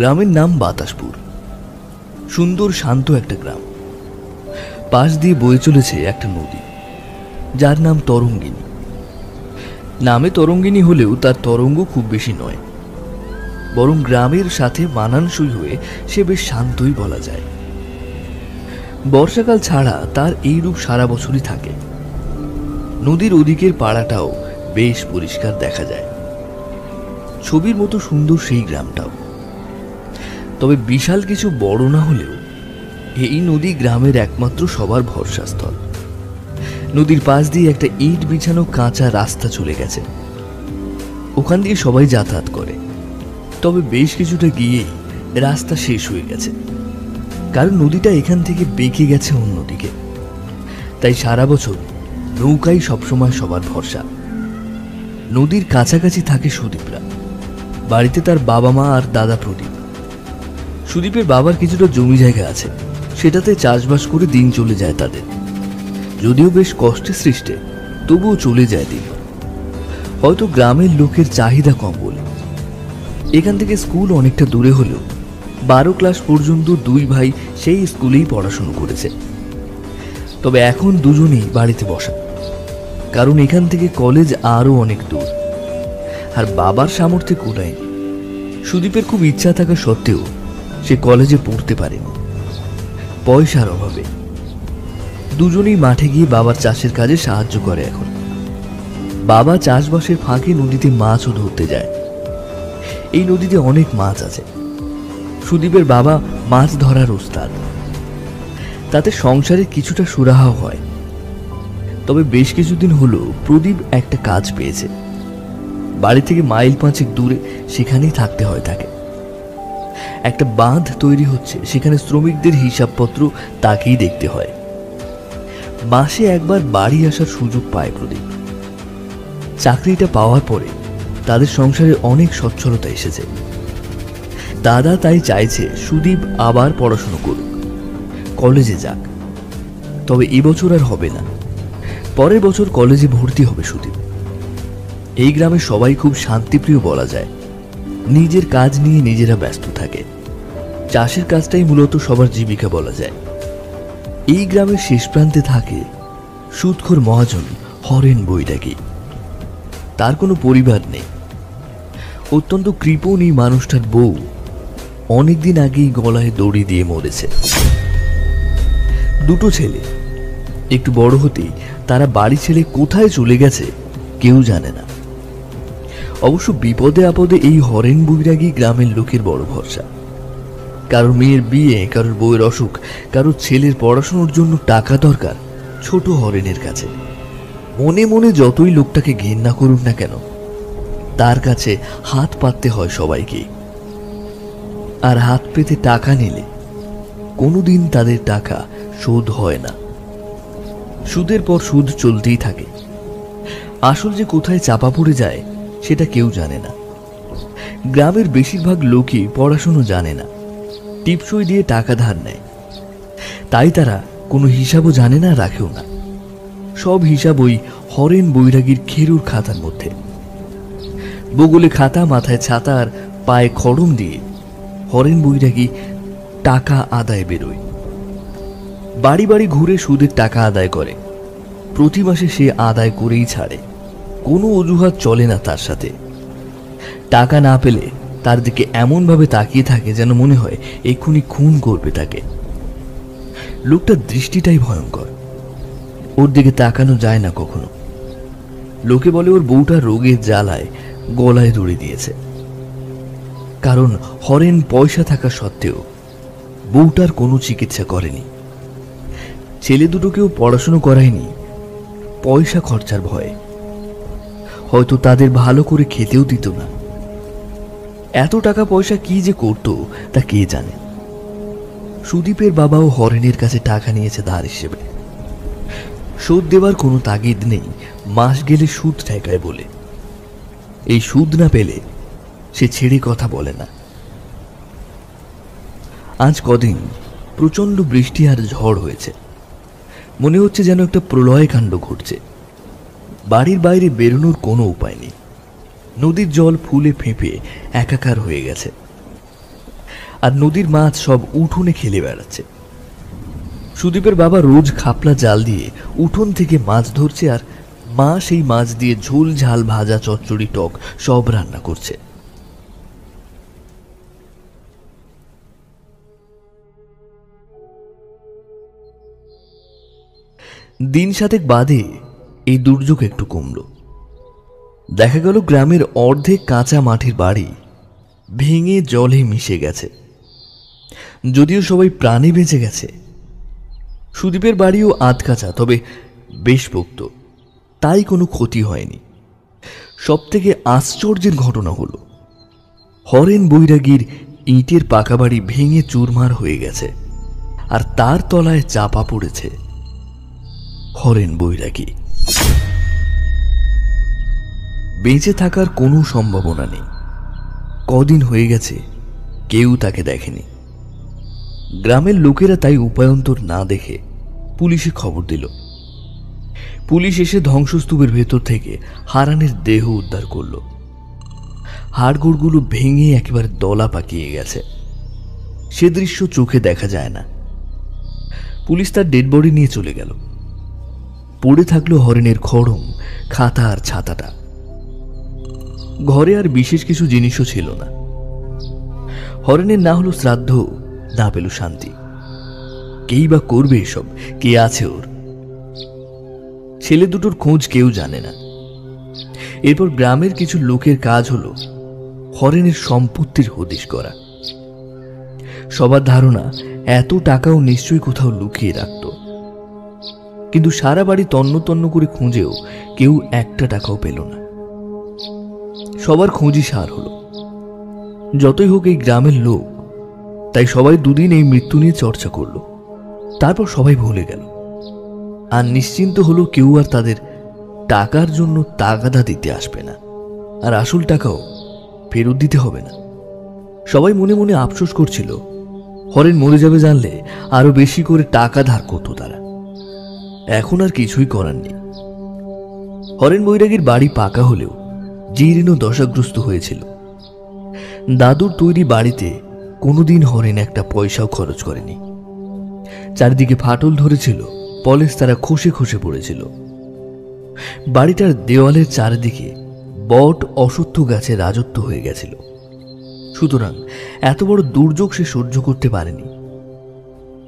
গ্রামের নাম বাতাসপুর। সুন্দর শান্ত একটা গ্রাম। পাশ দিয়ে বয়ে চলেছে একটা নদী, যার নাম তরঙ্গিনী। নামে তরঙ্গিনী হলেও তার তরঙ্গ খুব বেশি নয়, বরং গ্রামের সাথে মানানসই হয়ে সে বেশ শান্তই বলা যায়। বর্ষাকাল ছাড়া তার এই রূপ সারা বছরই থাকে। নদীর ওদিকের পাড়াটাও বেশ পরিষ্কার দেখা যায়। ছবির মতো সুন্দর সেই গ্রামটাও। তবে বিশাল কিছু বড় না হলেও এই নদী গ্রামের একমাত্র সবার ভরসাস্থল। নদীর পাশ দিয়ে একটা ইট বিছানো কাঁচা রাস্তা চলে গেছে। ওখান দিয়ে সবাই যাতায়াত করে। তবে বেশ কিছুটা গিয়েই রাস্তা শেষ হয়ে গেছে, কারণ নদীটা এখান থেকে বেঁকে গেছে অন্যদিকে। তাই সারা বছর নৌকাই সবসময় সবার ভরসা। নদীর কাছাকাছি থাকে সুদীপরা। বাড়িতে তার বাবা মা আর দাদা প্রদীপ। সুদীপের বাবার কিছুটা জমি জায়গা আছে, সেটাতে চাষবাস করে দিন চলে যায় তাদের। যদিও বেশ কষ্টে সৃষ্টে, তবুও চলে যায় দিন। হয়তো গ্রামের লোকের চাহিদা কম বলে। এখান থেকে স্কুল অনেকটা দূরে হলেও 12 ক্লাস পর্যন্ত দুই ভাই সেই স্কুলেই পড়াশুনো করেছে। তবে এখন দুজনেই বাড়িতে বসা, কারণ এখান থেকে কলেজ আরো অনেক দূর, আর বাবার সামর্থ্যে কুলায়নি। সুদীপের খুব ইচ্ছা থাকা সত্ত্বেও সে কলেজে পড়তে পারেনি পয়সার অভাবে। দুজনেই মাঠে গিয়ে বাবার চাষের কাজে সাহায্য করে। এখন বাবা চাষবাসের ফাঁকে নদীতে মাছও ধরতে যায়। এই নদীতে অনেক মাছ আছে। সুদীপের বাবা মাছ ধরার ওস্তাদ। তাতে সংসারে কিছুটা সুরাহা হয়। তবে বেশ কিছুদিন হলো প্রদীপ একটা কাজ পেয়েছে। বাড়ি থেকে মাইল 5 দূরে, সেখানেই থাকতে হয় তাকে। একটা বাঁধ তৈরি হচ্ছে, সেখানে শ্রমিকদের হিসাবপত্র তাকেই দেখতে হয়। মাসে একবার বাড়ি আসার সুযোগ পায় প্রদীপ। চাকরিটা পাওয়ার পরে তাদের সংসারে অনেক সচ্ছলতা এসেছে। দাদা তাই চাইছে সুদীপ আবার পড়াশুনো করুক, কলেজে যাক। তবে এবছর আর হবে না, পরের বছর কলেজে ভর্তি হবে সুদীপ। এই গ্রামে সবাই খুব শান্তিপ্রিয় বলা যায়। নিজের কাজ নিয়ে নিজেরা ব্যস্ত থাকে। চাষের কাজটাই মূলত সবার জীবিকা বলা যায়। এই গ্রামের শেষ প্রান্তে থাকে সুদখোর মহাজন হরেন বৈরাগী। তার কোনো পরিবার নেই। অত্যন্ত কৃপণ এই মানুষটার বউ অনেকদিন আগেই গলায় দড়ি দিয়ে মরেছে। দুটো ছেলে। একটু বড় হতেই তারা বাড়ি ছেড়ে কোথায় চলে গেছে কেউ জানে না। অবশ্য বিপদে আপদে এই হরেন বৈরাগী গ্রামের লোকের বড় ভরসা। কারোর মেয়ের বিয়ে, কারোর বউয়ের অসুখ, কারোর ছেলের পড়াশোনার জন্য টাকা দরকার, ছোট হরেনের কাছে। মনে মনে যতই লোকটাকে ঘেন্না করুক না কেন, তার কাছে হাত পাততে হয় সবাইকে। আর হাত পেতে টাকা নিলে কোনোদিন তাদের টাকা শোধ হয় না। সুদের পর সুদ চলতেই থাকে। আসল যে কোথায় চাপা পড়ে যায় সেটা কেউ জানে না। গ্রামের বেশিরভাগ লোকই পড়াশুনো জানে না, টিপসই দিয়ে টাকা ধার নেয়। তাই তারা কোনো হিসাবও জানে না, রাখেও না। সব হিসাব ওই হরেন বৈরাগীর খেরুর খাতার মধ্যে। বগলে খাতা, মাথায় ছাতা আর পায়ে খড়ম দিয়ে হরেন বৈরাগী টাকা আদায় বেরোয়। বাড়ি বাড়ি ঘুরে সুদের টাকা আদায় করে। প্রতি মাসে সে আদায় করেই ছাড়ে। কোনো অজুহাত চলে না তার সাথে। টাকা না পেলে তার দিকে এমনভাবে তাকিয়ে থাকে যেন মনে হয় এক্ষুনি খুন করবে তাকে। লোকটার দৃষ্টিটাই ভয়ঙ্কর। ওর দিকে তাকানো যায় না কখনো। লোকে বলে ওর বউটা রোগের জ্বালায় গলায় দড়ি দিয়েছে। কারণ হরেন পয়সা থাকা সত্ত্বেও বউটার কোনো চিকিৎসা করেনি। ছেলে দুটোকেও পড়াশুনো করায়নি পয়সা খরচার ভয়ে। হয়তো তাদের ভালো করে খেতেও দিত না। এত টাকা পয়সা কি যে করত তা কে জানে। সুদীপের বাবাও হরেনের কাছে টাকা নিয়েছে ধার হিসেবে। সুদ দেওয়ার কোনো তাগিদ নেই, মাস গেলে সুদ ঠেকায় বলে। এই সুদ না পেলে সে ছেড়ে কথা বলে না। আজ কদিন প্রচন্ড বৃষ্টি আর ঝড় হয়েছে। মনে হচ্ছে যেন একটা প্রলয় কাণ্ড ঘটছে। বাড়ির বাইরে বেরোনোর কোনো উপায় নেই। নদীর জল ফুলে ফেঁপে একাকার হয়ে গেছে। আর নদীর মাছ সব উঠোনে খেলে বেড়াচ্ছে। সুদীপের বাবা রোজ খাপলা জাল দিয়ে উঠোন থেকে মাছ ধরছে, আর মা সেই মাছ দিয়ে ঝোল, ঝাল, ভাজা, চচ্চড়ি, টক সব রান্না করছে। দিন 7 বাদে এই দুর্যোগ একটু কমল। দেখা গেল গ্রামের অর্ধেক কাঁচা মাটির বাড়ি ভেঙে জলে মিশে গেছে। যদিও সবাই প্রাণে বেঁচে গেছে, সুদীপের বাড়িও আধকাঁচা, তবে বেশ পোক্ত, তাই কোনো ক্ষতি হয়নি। সবথেকে আশ্চর্যের ঘটনা হলো হরেন বৈরাগীর ইটের পাকা বাড়ি ভেঙে চুরমার হয়ে গেছে, আর তার তলায় চাপা পড়েছে হরেন বৈরাগী। বেঁচে থাকার কোনো সম্ভাবনা নেই। কদিন হয়ে গেছে কেউ তাকে দেখেনি। গ্রামের লোকেরা তাই উপায়ন্তর না দেখে পুলিশে খবর দিল। পুলিশ এসে ধ্বংসস্তূপের ভেতর থেকে হারানের দেহ উদ্ধার করল। হাড়গোড়গুলো ভেঙে একেবারে দলা পাকিয়ে গেছে। সে দৃশ্য চোখে দেখা যায় না। পুলিশ তার ডেড বডি নিয়ে চলে গেল। পড়ে থাকলো হরেনের খড়ম, খাতা আর ছাতাটা। ঘরে আর বিশেষ কিছু জিনিসও ছিল না। হরেনের না হলো শ্রাদ্ধ, না পেল শান্তি। কেই বা করবে এসব? কে আছে ওর? ছেলে দুটোর খোঁজ কেউ জানে না। এরপর গ্রামের কিছু লোকের কাজ হলো হরেনের সম্পত্তির হদিশ করা। সবার ধারণা এত টাকাও নিশ্চয়ই কোথাও লুকিয়ে রাখত। কিন্তু সারা বাড়ি তন্ন তন্ন করে খুঁজেও কেউ একটা টাকাও পেল না। সবার খোঁজই সার হলো। যতই হোক এই গ্রামের লোক, তাই সবাই দুদিন এই মৃত্যু নিয়ে চর্চা করল। তারপর সবাই ভুলে গেল, আর নিশ্চিন্ত হলো কেউ আর তাদের টাকার জন্য তাগাদা দিতে আসবে না, আর আসল টাকাও ফেরত দিতে হবে না। সবাই মনে মনে আফসোস করছিল, হরেন মরে যাবে জানলে আরো বেশি করে টাকা ধার করত তারা। এখন আর কিছুই করার নেই। হরেন বৈরাগীর বাড়ি পাকা হলেও জীর্ণ দশাগ্রস্ত হয়েছিল। দাদুর তৈরি বাড়িতে কোনোদিন হরেন একটা পয়সাও খরচ করেনি। চারিদিকে ফাটল ধরেছিল, পলেস্তারা খসে খসে পড়েছিল। বাড়িটার দেওয়ালের চারিদিকে বট অশ্বত্থ গাছে রাজত্ব হয়ে গেছিল। সুতরাং এত বড় দুর্যোগ সে সহ্য করতে পারেনি।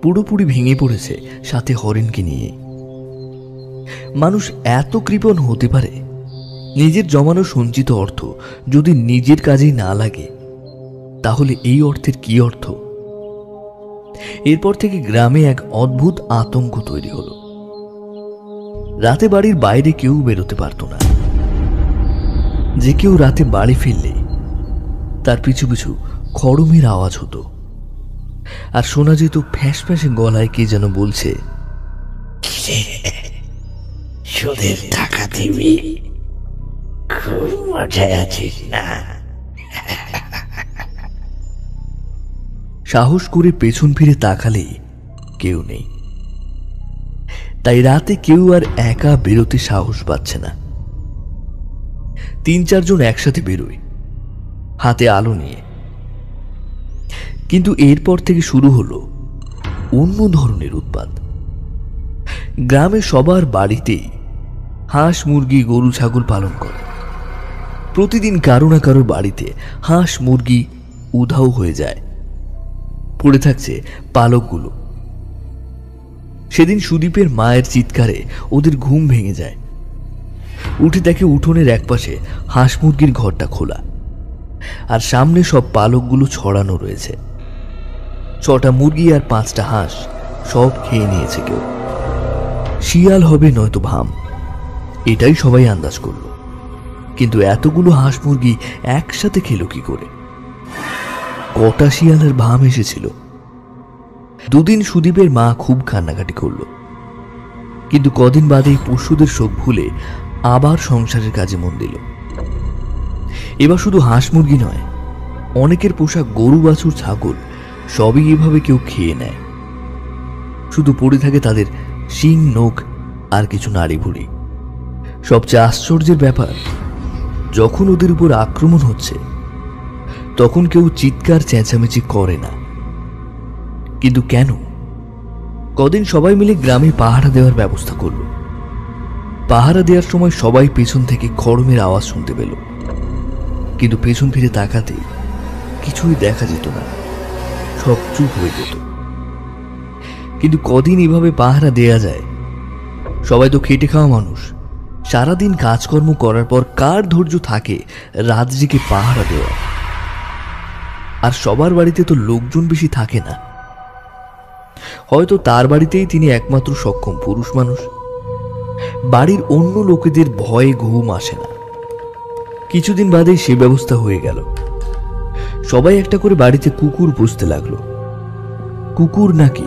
পুরোপুরি ভেঙে পড়েছে, সাথে হরেনকে নিয়ে। মানুষ এত কৃপণ হতে পারে? নিজের জমানো সঞ্চিত অর্থ যদি নিজের কাজেই না লাগে, তাহলে এই অর্থের কি অর্থ? এরপর থেকে গ্রামে এক অদ্ভুত আতঙ্ক তৈরি হলো। রাতে বাড়ির বাইরে কেউ বেরোতে পারত না। যে কেউ রাতে বাড়ি ফিরলে তার পিছু পিছু খড়মের আওয়াজ হতো, আর শোনা যেত ফ্যাঁস ফ্যাঁসে গলায় কে যেন বলছে, সুদের টাকা দিবি? খুব মজায় আছিস না? সাহস করে পেছন ফিরে তাকালেই কেউ নেই। তাই রাতে কেউ আর একা বেরোতে সাহস পাচ্ছে না। 3-4 জন একসাথে বেরোয়, হাতে আলো নিয়ে। কিন্তু এরপর থেকে শুরু হলো অন্য ধরনের উৎপাত। গ্রামে সবার বাড়িতেই হাঁস, মুরগি, গরু, ছাগল পালন করে। প্রতিদিন কারো না কারো বাড়িতে হাঁস, মুরগি উধাও হয়ে যায়। পড়ে থাকছে পালকগুলো। সেদিন সুদীপের মায়ের চিৎকারে ওদের ঘুম ভেঙে যায়। উঠে দেখে উঠোনের একপাশে হাঁস মুরগির ঘরটা খোলা, আর সামনে সব পালকগুলো ছড়ানো রয়েছে। 6টা মুরগি আর 5টা হাঁস সব খেয়ে নিয়েছে কেউ। শিয়াল হবে নয়তো ভাম, এটাই সবাই আন্দাজ করল। কিন্তু এতগুলো হাঁস মুরগি একসাথে খেলো কি করে? কটা শিয়ালের ভাম এসেছিল? দুদিন সুদীপের মা খুব কান্নাকাটি করল, কিন্তু কদিন বাদেই পশুদের শোক ভুলে আবার সংসারের কাজে মন দিল। এবার শুধু হাঁস মুরগি নয়, অনেকের পোষা গরু, বাছুর, ছাগল সবই এভাবে কেউ খেয়ে নেয়। শুধু পড়ে থাকে তাদের শিং, নখ আর কিছু নাড়ি ভুড়ি। সবচেয়ে আশ্চর্যের ব্যাপার, যখন ওদের উপর আক্রমণ হচ্ছে তখন কেউ চিৎকার চেঁচামেচি করে না। কিন্তু কেন? কদিন সবাই মিলে গ্রামে পাহারা দেওয়ার ব্যবস্থা করল। পাহারা দেওয়ার সময় সবাই পেছন থেকে খড়মের আওয়াজ শুনতে পেল, কিন্তু পেছন ফিরে তাকাতে কিছুই দেখা যেত না, সব চুপ হয়ে যেত। কিন্তু কদিন এভাবে পাহারা দেয়া যায়? সবাই তো খেটে খাওয়া মানুষ, সারাদিন কাজকর্ম করার পর কার ধৈর্য থাকে রাত জেগে পাহারা দেওয়া? আর সবার বাড়িতে তো লোকজন বেশি থাকে না। হয়তো তার বাড়িতেই তিনি একমাত্র সক্ষম পুরুষ মানুষ। বাড়ির অন্য লোকেদের ভয়ে ঘুম আসে না। কিছুদিন বাদেই সে ব্যবস্থা হয়ে গেল। সবাই একটা করে বাড়িতে কুকুর পুষতে লাগলো। কুকুর নাকি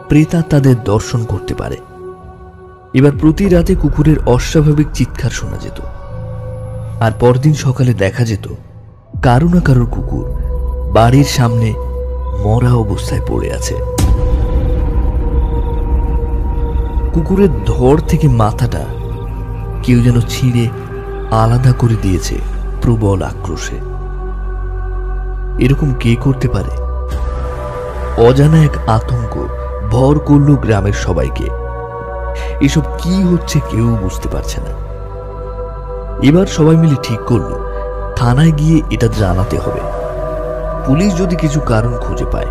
প্রেতাত্মাদের দর্শন করতে পারে। এবার প্রতি রাতে কুকুরের অস্বাভাবিক চিৎকার শোনা যেত, আর পরদিন সকালে দেখা যেত কারো না কারোর কুকুর বাড়ির সামনে মরা অবস্থায় পড়ে আছে। কুকুরের ধড় থেকে মাথাটা কেউ যেন ছিঁড়ে আলাদা করে দিয়েছে প্রবল আক্রোশে। এরকম কে করতে পারে? অজানা এক আতঙ্ক ভর করল গ্রামের সবাইকে। এসব কি হচ্ছে কেউ বুঝতে পারছে না। এবার সবাই মিলে ঠিক করলো থানায় গিয়ে এটা জানাতে হবে, পুলিশ যদি কিছু কারণ খুঁজে পায়।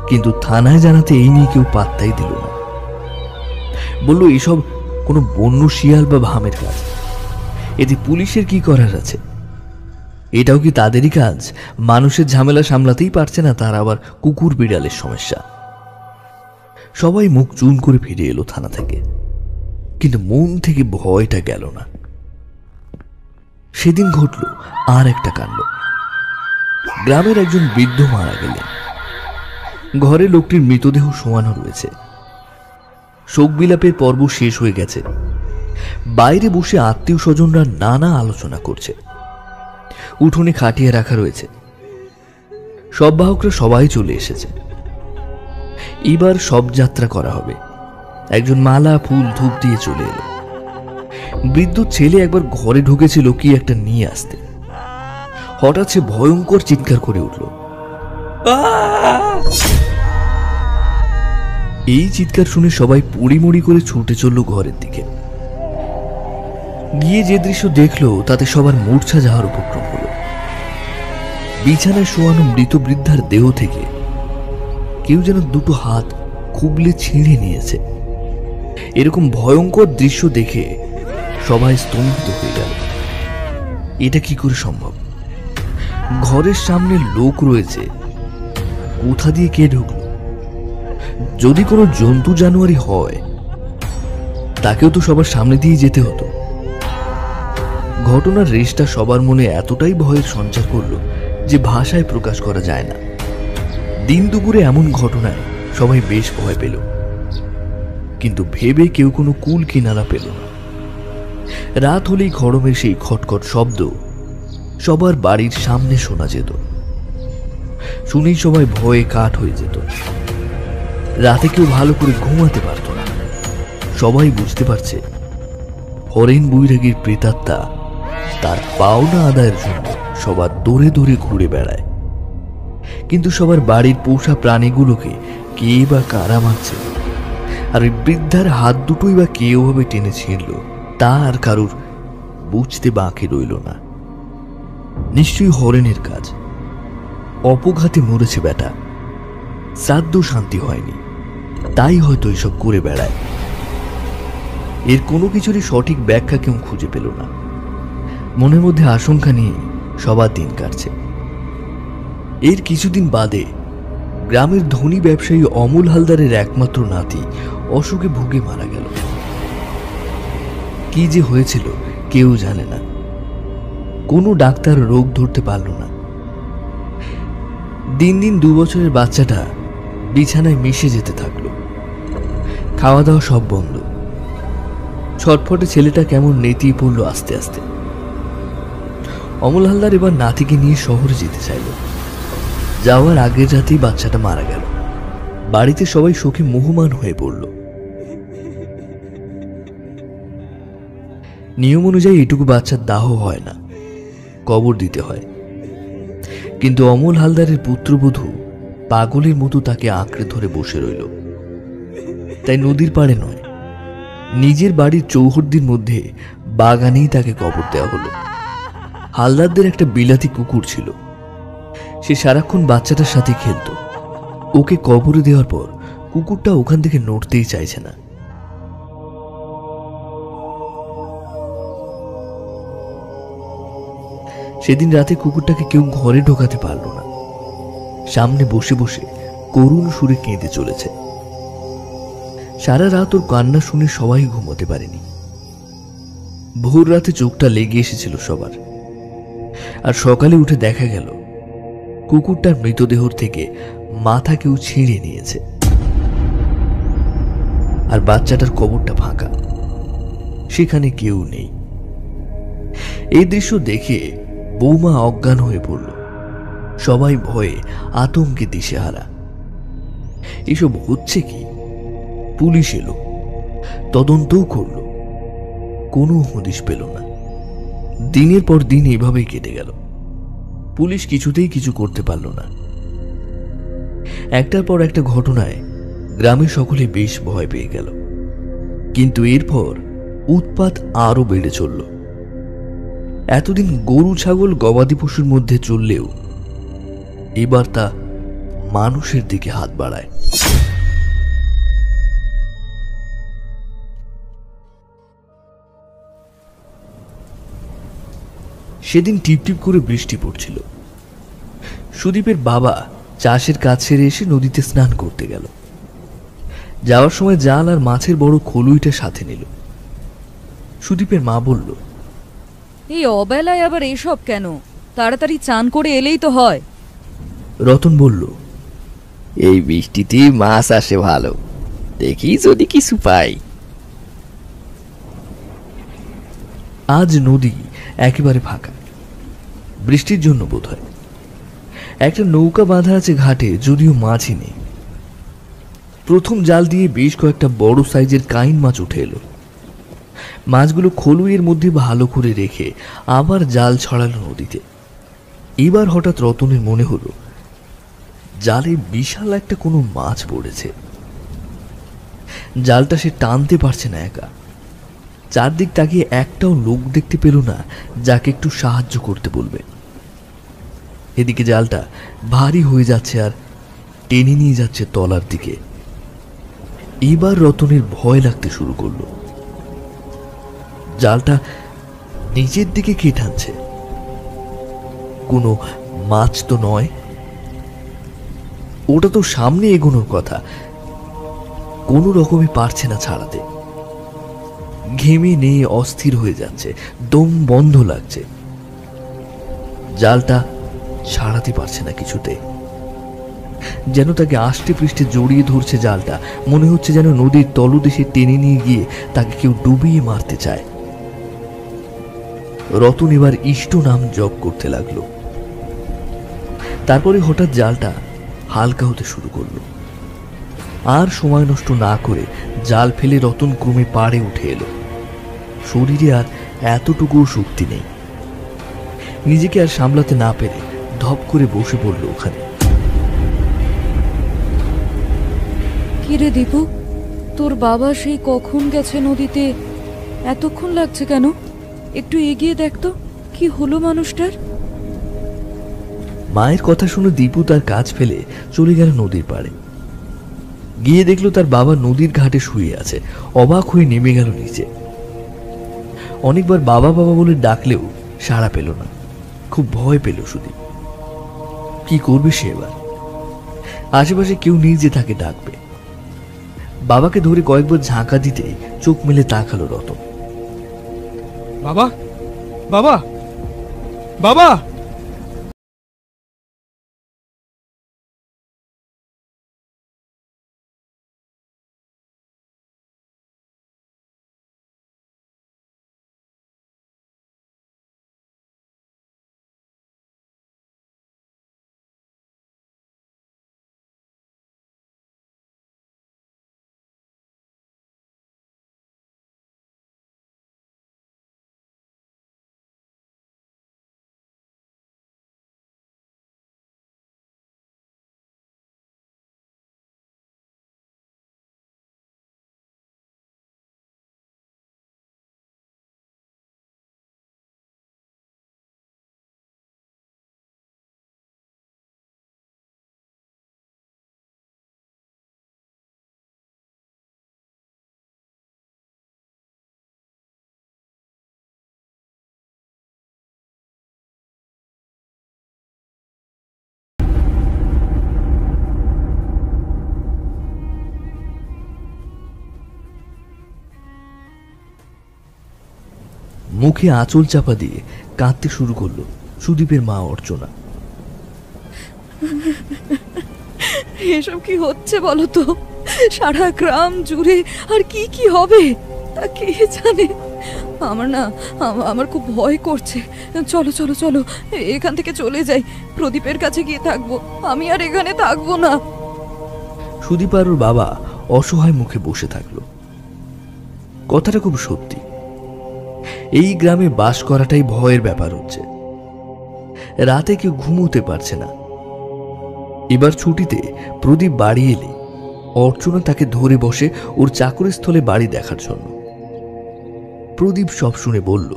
কিন্তু থানায় জানাতে এই নিয়ে কেউ পাত্তাই দিল না। বলল এসব কোনো বন্য শিয়াল বা ভামের কাজ, এতে পুলিশের কি করার আছে? এটাও কি তাদেরই কাজ? মানুষের ঝামেলা সামলাতেই পারছে না, তার আবার কুকুর বিড়ালের সমস্যা। সবাই মুখ চুন করে ফিরে এলো থানা থেকে, কিন্তু মন থেকে ভয়টা গেল না। সেদিন ঘটল আর একটা কাণ্ড। গ্রামের একজন বৃদ্ধ মারা গেলেন। ঘরে লোকটির মৃতদেহ শোয়ানো রয়েছে। শোক বিলাপের পর্ব শেষ হয়ে গেছে। বাইরে বসে আত্মীয় স্বজনরা নানা আলোচনা করছে। উঠোনে খাটিয়ে রাখা রয়েছে। সব বাহকরা সবাই চলে এসেছে। এবার সব যাত্রা করা হবে। একজন মালা ফুল ধূপ দিয়ে চলে এলো। বৃদ্ধ ছেলে একবার ঘরে ঢুকেছিল কি একটা নিয়ে আসতে। হঠাৎ সে ভয়ঙ্কর চিৎকার করে উঠল। এই চিৎকার শুনে সবাই পড়িমড়ি করে ছুটে চলল ঘরের দিকে। গিয়ে যে দৃশ্য দেখলো তাতে সবার মূর্ছা যাওয়ার উপক্রম হলো। বিছানায় শোয়ানো মৃত বৃদ্ধার দেহ থেকে কেউ যেন দুটো হাত খুবলে ছিঁড়ে নিয়েছে। এরকম ভয়ঙ্কর দৃশ্য দেখে সবাই স্তম্ভিত হয়ে গেল। এটা কি করে সম্ভব? ঘরের সামনে লোক রয়েছে, কোথা দিয়ে কে ঢুকলো? যদি কোনো জন্তু জানোয়ারি হয় তাকেও তো সবার সামনে দিয়ে যেতে হতো। ঘটনার রেশটা সবার মনে এতটাই ভয়ের সঞ্চার করলো যে ভাষায় প্রকাশ করা যায় না। দিন দুপুরে এমন ঘটনায় সবাই বেশ ভয় পেল, কিন্তু ভেবে কেউ কোনো কুল কিনারা পেল না। রাত হলেই খড়মের সেই খটখট শব্দ সবার বাড়ির সামনে শোনা যেত। শুনেই সবাই ভয়ে কাঠ হয়ে যেত। রাতে কেউ ভালো করে ঘুমাতে পারত না। সবাই বুঝতে পারছে হরেন বৈরাগীর প্রেতাত্মা তার পাওনা আদায়ের জন্য সবার দৌড়ে দৌড়ে ঘুরে বেড়ায়। কিন্তু সবার বাড়ির পোষা প্রাণীগুলোকে কে বা কারা মারছে, আর ওই বৃদ্ধার হাত দুটোই বা কে ওভাবে টেনে ছিঁড়ল তা আর কারুর বুঝতে বাকি রইল না। নিশ্চয়ই হরেনের কাজ। অপঘাতে মরেছে বেটা, শ্রাদ্ধ শান্তি হয়নি, তাই হয়তো এসব করে বেড়ায়। এর কোনো কিছুরই সঠিক ব্যাখ্যা কেউ খুঁজে পেল না। মনের মধ্যে আশঙ্কা নিয়ে সবার দিন কাটছে। এর কিছুদিন বাদে গ্রামের ধনী ব্যবসায়ী অমল হালদারের একমাত্র নাতি অসুখে ভুগে মারা গেল। কি যে হয়েছিল কেউ জানে না। কোনো ডাক্তার রোগ ধরতে পারল না। দিন দিন 2 বছরের বাচ্চাটা বিছানায় মিশে যেতে থাকলো। খাওয়া দাওয়া সব বন্ধ। ছটফটে ছেলেটা কেমন নেতিয়ে পড়লো আস্তে আস্তে। অমল হালদার এবার নাতিকে নিয়ে শহরে যেতে চাইল। যাওয়ার আগের রাতেই বাচ্চাটা মারা গেল। বাড়িতে সবাই শোকে মোহমান হয়ে পড়ল। নিয়ম অনুযায়ী এটুকু বাচ্চার দাহ হয় না, কবর দিতে হয়। কিন্তু অমল হালদারের পুত্রবধূ পাগলের মতো তাকে আঁকড়ে ধরে বসে রইল। তাই নদীর পাড়ে নয়, নিজের বাড়ির চৌহদ্দির মধ্যে বাগানেই তাকে কবর দেওয়া হলো। হালদারদের একটা বিলাতি কুকুর ছিল, সে সারাক্ষণ বাচ্চাটার সাথে খেলত। ওকে কবরে দেওয়ার পর কুকুরটা ওখান থেকে নড়তেই চাইছে না। সেদিন রাতে কুকুরটাকে কেউ ঘরে ঢোকাতে পারল না। সামনে বসে বসে করুণ সুরে কেঁদে চলেছে। সারা রাত ওর কান্না শুনে সবাই ঘুমোতে পারেনি। ভোর রাতে চোখটা লেগে এসেছিল সবার। আর সকালে উঠে দেখা গেল কুকুরটার মৃতদেহর থেকে মাথা কেউ ছিঁড়ে নিয়েছে, আর বাচ্চাটার কবরটা ফাঁকা, সেখানে কেউ নেই। এই দৃশ্য দেখে বৌমা অজ্ঞান হয়ে পড়ল। সবাই ভয়ে আতঙ্কে দিশেহারা। এসব হচ্ছে কি? পুলিশ এলো, তদন্তও করলো, কোনো হদিশ পেল না। দিনের পর দিন এভাবেই কেটে গেল। পুলিশ কিছুতেই কিছু করতে পারল না। একটার পর একটা ঘটনায় গ্রামের সকলে বেশ ভয় পেয়ে গেল। কিন্তু এরপর উৎপাত আরো বেড়ে চলল। এতদিন গরু ছাগল গবাদি পশুর মধ্যে চললেও এবার তা মানুষের দিকে হাত বাড়ায়। সেদিন টিপটিপ করে বৃষ্টি পড়ছিল। সুদীপের বাবা চাষের কাজ সেরে এসে নদীতে স্নান করতে গেল। যাওয়ার সময় জাল আর মাছের বড় খলুইটা সাথে নিল। সুদীপের মা বলল, এই অবেলায় আবার এসব কেন? তাড়াতাড়ি চান করে এলেই তো হয়। রতন বলল, এই বৃষ্টিতে মাছ আসে ভালো, দেখি যদি কিছু পাই। আজ নদী একেবারে ফাঁকা, বৃষ্টির জন্য বোধহয়। একটা নৌকা বাঁধা আছে ঘাটে, যদিও মাছই নেই। প্রথম জাল দিয়ে বেশ কয়েকটা বড় সাইজের কাইন মাছ উঠে এলো। মাছগুলো খলুইয়ের মধ্যে ভালো করে রেখে আবার জাল ছড়ালো নদীতে। এবার হঠাৎ রতনের মনে হলো জালে বিশাল একটা কোনো মাছ পড়েছে। জালটা সে টানতে পারছে না একা। চারদিক তাকিয়ে একটাও লোক দেখতে পেল না যাকে একটু সাহায্য করতে বলবে। এদিকে জালটা ভারী হয়ে যাচ্ছে আর টেনে নিয়ে যাচ্ছে তলার দিকে। এবার রতনের ভয় লাগতে শুরু করলো। জালটা নিচের দিকে কে টানছে? কোনো মাছ তো নয়, ওটা তো সামনে এগোনোর কথা। কোনো রকমে পারছে না ছাড়াতে। ঘেমে নিয়ে অস্থির হয়ে যাচ্ছে, দম বন্ধ লাগছে। জালটা ছাড়াতে পারছে না কিছুতে। যেন তাকে আষ্টে পৃষ্ঠে জড়িয়ে ধরছে জালটা। মনে হচ্ছে যেন নদীর তলদেশে টেনে নিয়ে গিয়ে তাকে কেউ ডুবিয়ে মারতে চায়। রতন এবার ইষ্ট নাম জপ করতে লাগলো। তারপরে হঠাৎ জালটা হালকা হতে শুরু করলো। আর সময় নষ্ট না করে জাল ফেলে রতন ক্রমে পাড়ে উঠে এলো। শরীরে আর এতটুকুও শক্তি নেই। নিজেকে আর সামলাতে না পেরে ধপ করে বসে পড়ল ওখানে। কিরে দীপু, তোর বাবা সেই কখন গেছে নদীতে? এতক্ষণ লাগছে কেন? একটু এগিয়ে দেখ তো, কি হলো মানুষটার? মায়ের কথা শুনে দীপু তার কাজ ফেলে চলে গেল নদীর পাড়ে। গিয়ে দেখলো তার বাবা নদীর ঘাটে শুয়ে আছে। অবাক হয়ে নেমে গেল নিচে। অনেকবার বাবা বাবা বলে ডাকলেও সাড়া পেল না। খুব ভয় পেল সুদীপ। কি করবে সে এবার? আশেপাশে কেউ নেই যে তাকে ডাকবে। বাবাকে ধরে কয়েকবার ঝাঁকা দিতে চোখ মেলে তাকালো রতন। বাবা, বাবা, বাবা! মুখে আঁচল চাপা দিয়ে কাঁদতে শুরু করলো সুদীপের মা অর্চনা। এসব কি হচ্ছে বলো তো? সারা গ্রাম জুড়ে আর কি কি হবে তা কে জানে। আমার খুব ভয় করছে। চলো চলো চলো, এখান থেকে চলে যাই, প্রদীপের কাছে গিয়ে থাকবো। আমি আর এখানে থাকবো না। সুদীপ আর ওর বাবা অসহায় মুখে বসে থাকলো। কথাটা খুব সত্যি, এই গ্রামে বাস করাটাই ভয়ের ব্যাপার হচ্ছে। রাতে কেউ ঘুমোতে পারছে না। এবার ছুটিতে প্রদীপ বাড়ি এলে অর্চনা তাকে ধরে বসে ওর চাকরি স্থলে বাড়ি দেখার জন্য। প্রদীপ সব শুনে বলল,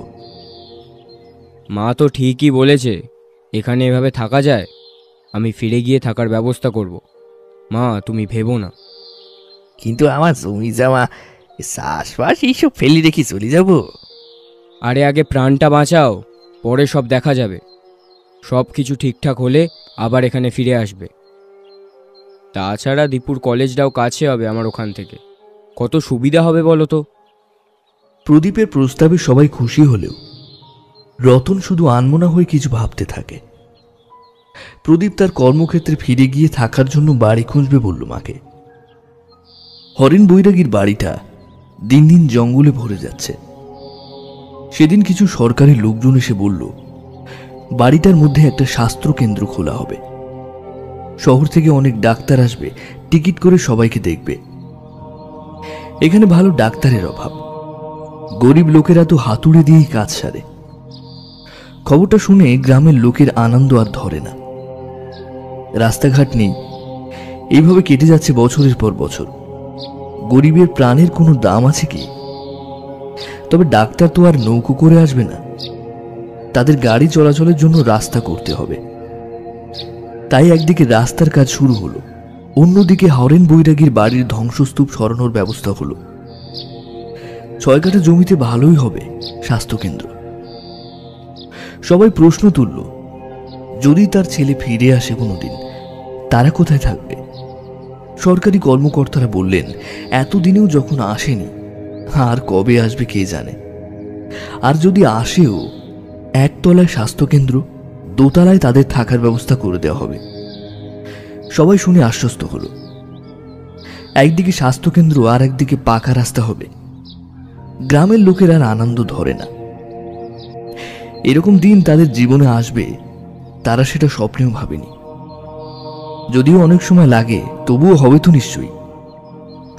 মা তো ঠিকই বলেছে, এখানে এভাবে থাকা যায়। আমি ফিরে গিয়ে থাকার ব্যবস্থা করব। মা, তুমি ভেবো না। কিন্তু আমার জমি জমা চাষবাস এইসব ফেলে রেখে চলে যাব? আরে আগে প্রাণটা বাঁচাও, পরে সব দেখা যাবে। সব কিছু ঠিকঠাক হলে আবার এখানে ফিরে আসবে। তাছাড়া দীপুর কলেজটাও কাছে হবে আমার ওখান থেকে, কত সুবিধা হবে বলো তো। প্রদীপের প্রস্তাবে সবাই খুশি হলেও রতন শুধু আনমনা হয়ে কিছু ভাবতে থাকে। প্রদীপ তার কর্মক্ষেত্রে ফিরে গিয়ে থাকার জন্য বাড়ি খুঁজবে বলল মাকে। হরেন বৈরাগীর বাড়িটা দিন দিন জঙ্গলে ভরে যাচ্ছে। সেদিন কিছু সরকারি লোকজন এসে বলল বাড়িটার মধ্যে একটা স্বাস্থ্য কেন্দ্র খোলা হবে। শহর থেকে অনেক ডাক্তার আসবে, টিকিট করে সবাইকে দেখবে। এখানে ভালো ডাক্তারের অভাব, গরিব লোকেরা তো হাতুড়ে দিয়েই কাজ সারে। খবরটা শুনে গ্রামের লোকের আনন্দ আর ধরে না। রাস্তাঘাট নেই, এইভাবে কেটে যাচ্ছে বছরের পর বছর। গরিবের প্রাণের কোনো দাম আছে কি? তবে ডাক্তার তো আর নৌকো করে আসবে না, তাদের গাড়ি চলাচলের জন্য রাস্তা করতে হবে। তাই একদিকে রাস্তার কাজ শুরু হলো, অন্যদিকে হরেন বৈরাগীর বাড়ির ধ্বংসস্তূপ সরানোর ব্যবস্থা হলো। 6 কাঠা জমিতে ভালোই হবে স্বাস্থ্যকেন্দ্র। সবাই প্রশ্ন তুলল, যদি তার ছেলে ফিরে আসে কোনোদিন, তারা কোথায় থাকবে? সরকারি কর্মকর্তারা বললেন এতদিনেও যখন আসেনি, আর কবে আসবে কে জানে। আর যদি আসেও, একতলায় স্বাস্থ্যকেন্দ্র, দোতলায় তাদের থাকার ব্যবস্থা করে দেওয়া হবে। সবাই শুনে আশ্বস্ত হলো। একদিকে স্বাস্থ্যকেন্দ্র আর একদিকে পাকা রাস্তা হবে। গ্রামের লোকের আর আনন্দ ধরে না। এরকম দিন তাদের জীবনে আসবে তারা সেটা স্বপ্নেও ভাবেনি। যদিও অনেক সময় লাগে, তবুও হবে তো নিশ্চয়ই।